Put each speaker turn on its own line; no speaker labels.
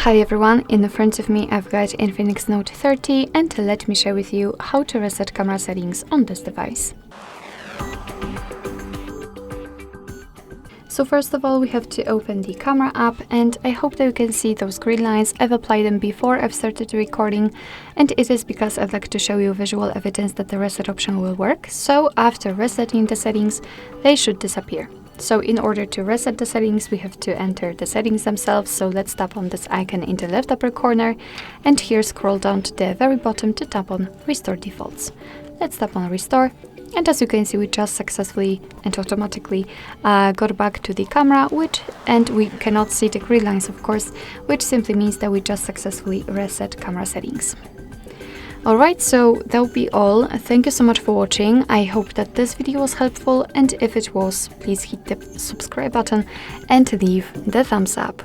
Hi everyone, in front of me I've got INFINIX Note 30 and let me share with you how to reset camera settings on this device. So first of all, we have to open the camera app, and I hope that you can see those green lines. I've applied them before I've started recording, and it is because I'd like to show you visual evidence that the reset option will work. So after resetting the settings, they should disappear. So in order to reset the settings, we have to enter the settings themselves. So let's tap on this icon in the left upper corner, and here scroll down to the very bottom to tap on Restore Defaults. Let's tap on Restore. And as you can see, we just successfully and automatically got back to the camera, and we cannot see the green lines, of course, which simply means that we just successfully reset camera settings. Alright, so that will be all. Thank you so much for watching. I hope that this video was helpful, and if it was, please hit the subscribe button and leave the thumbs up.